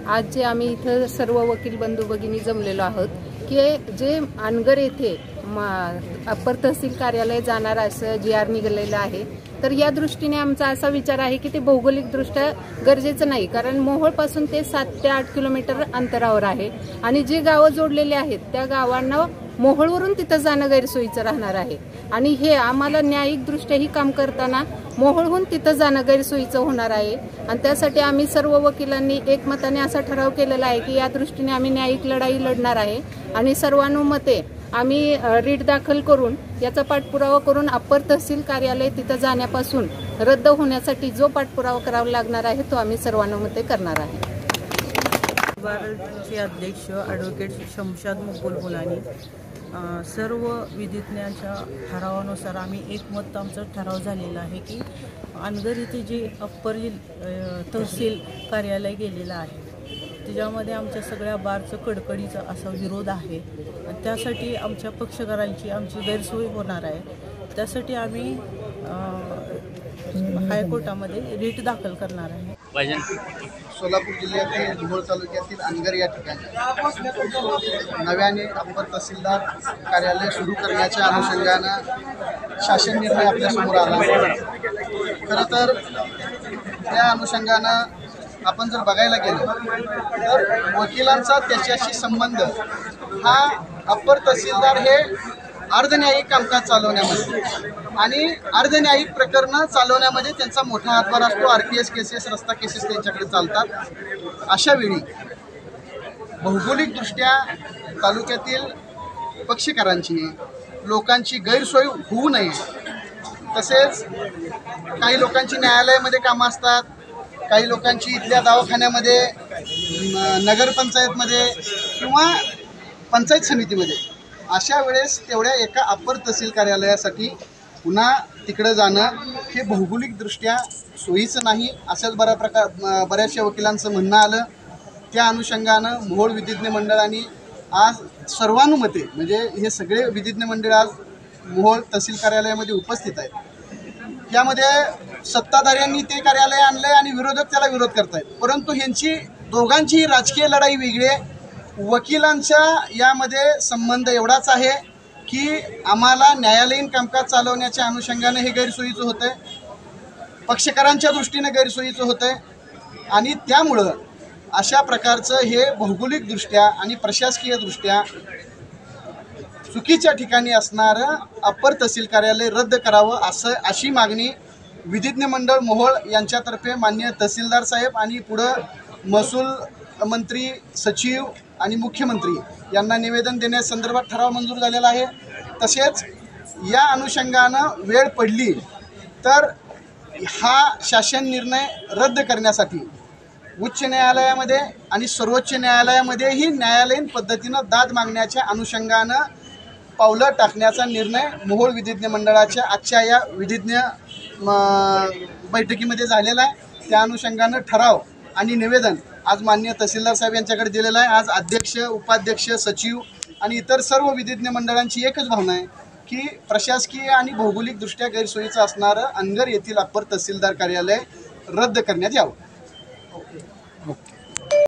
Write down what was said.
आज जे आम्ही इथं सर्व वकील बंधू भगिनी जमलेलो आहोत की जे अनगर येथे अप्पर तहसील कार्यालय जाणार असं GR निघालेलं आहे, तर या दृष्टीने आमचा असा विचार आहे की ते भौगोलिकदृष्ट्या गरजेचं नाही, कारण मोहोळपासून ते 7 ते 8 किलोमीटर अंतरावर आहे आणि जी गावं जोडलेली आहेत त्या गावांना मोहोळवरून तिथं जाणं गैरसोयीचं राहणार आहे आणि हे आम्हाला न्यायिकदृष्ट्या ही काम करताना मोहोळहून तिथं जाणं गैरसोयीचं होणार आहे आणि त्यासाठी आम्ही सर्व वकिलांनी एकमताने असा ठराव केलेला आहे की या दृष्टीने आम्ही न्यायिक लढाई लढणार आहे आणि सर्वानुमते आम्ही रीट दाखल करून याचा पाठपुरावा करून अप्पर तहसील कार्यालय तिथं जाण्यापासून रद्द होण्यासाठी जो पाठपुरावा करावा लागणार आहे तो आम्ही सर्वानुमते करणार आहे। बारचे अध्यक्ष ॲडव्होकेट शमशाद मुकुल मुलानी सर्व विधिज्ञांच्या ठरावानुसार आम्ही एकमत आमचा ठराव झालेला आहे की अनगर इथे जे अप्पर तहसील कार्यालय गेलेलं आहे त्याच्यामध्ये आमच्या सगळ्या बारचं कडकडीचा असा विरोध आहे आणि त्यासाठी आमच्या पक्षकारांची आमची गैरसोय होणार आहे। त्यासाठी आम्ही हायकोर्टामध्ये रीट दाखल करणार आहे। सोलापूर जिल्ह्यातील मोहोळ तालुक्यातील अनगर या ठिकाणी नव्याने अप्पर तहसीलदार कार्यालय सुरू करण्याच्या अनुषंगानं शासन निर्णय आपल्यासमोर आला। खरं तर त्या अनुषंगानं आपण जर बघायला गेलं तर वकिलांचा त्याच्याशी संबंध हा अप्पर तहसीलदार हे अर्धन्यायिक कामकाज चालवण्यामध्ये आणि अर्धन्यायिक प्रकरणं चालवण्यामध्ये त्यांचा मोठा हातभार असतो। RPS केसेस, रस्ता केसेस त्यांच्याकडे चालतात। अशा वेळी भौगोलिकदृष्ट्या तालुक्यातील पक्षकारांची लोकांची गैरसोय होऊ नये, तसेच काही लोकांची न्यायालयामध्ये कामं असतात, काही लोकांची इथल्या दवाखान्यामध्ये, नगरपंचायतमध्ये किंवा पंचायत समितीमध्ये, अशा वेळेस तेवढ्या एका अप्पर तहसील कार्यालयासाठी पुन्हा तिकडं जाणं हे भौगोलिकदृष्ट्या सोयीचं नाही असंच बऱ्याचशा वकिलांचं म्हणणं आलं। त्या अनुषंगानं मोहोळ विधिज्ञ मंडळाने आज सर्वानुमते म्हणजे हे सगळे विधिज्ञ मंडळ आज मोहोळ तहसील कार्यालयामध्ये उपस्थित आहेत। यामध्ये सत्ताधाऱ्यांनी ते कार्यालय आणलं आहे आणि विरोधक त्याला विरोध करत आहेत, परंतु ह्यांची दोघांची राजकीय लढाई वेगळी आहे। वकिलांचा यामध्ये संबंध एवढाच आहे की आम्हाला न्यायालयीन कामकाज चालवण्याच्या अनुषंगाने हे गैरसोयीचं होतं आहे, पक्षकारांच्या दृष्टीने गैरसोयीचं होतं आहे आणि त्यामुळं अशा प्रकारचं हे भौगोलिकदृष्ट्या आणि प्रशासकीयदृष्ट्या चुकीच्या ठिकाणी असणारं अप्पर तहसील कार्यालय रद्द करावं अशी मागणी विधिज्ञ मंडळ मोहोळ यांच्यातर्फे माननीय तहसीलदार साहेब आणि पुढं महसूल मंत्री, सचिव आणि मुख्यमंत्री यांना निवेदन देण्यासंदर्भात ठराव मंजूर झालेला आहे। तसेच या अनुषंगानं वेळ पडली तर हा शासन निर्णय रद्द करण्यासाठी उच्च न्यायालयामध्ये आणि सर्वोच्च न्यायालयामध्येही न्यायालयीन पद्धतीनं दाद मागण्याच्या अनुषंगानं पावलं टाकण्याचा निर्णय मोहोळ विधिज्ञ मंडळाच्या आजच्या या विधिज्ञ बैठकीमध्ये झालेला आहे। त्या अनुषंगानं ठराव आणि निवेदन आज माननीय तहसीलदार साहेब यांच्याकडे दिलेलं आहे। आज अध्यक्ष, उपाध्यक्ष, सचिव आणि इतर सर्व विधिज्ञ मंडळांची एकच भावना आहे की प्रशासकीय आणि भौगोलिकदृष्ट्या गैरसोयीचं असणारं अनगर येथील अप्पर तहसीलदार कार्यालय रद्द करण्यात यावं।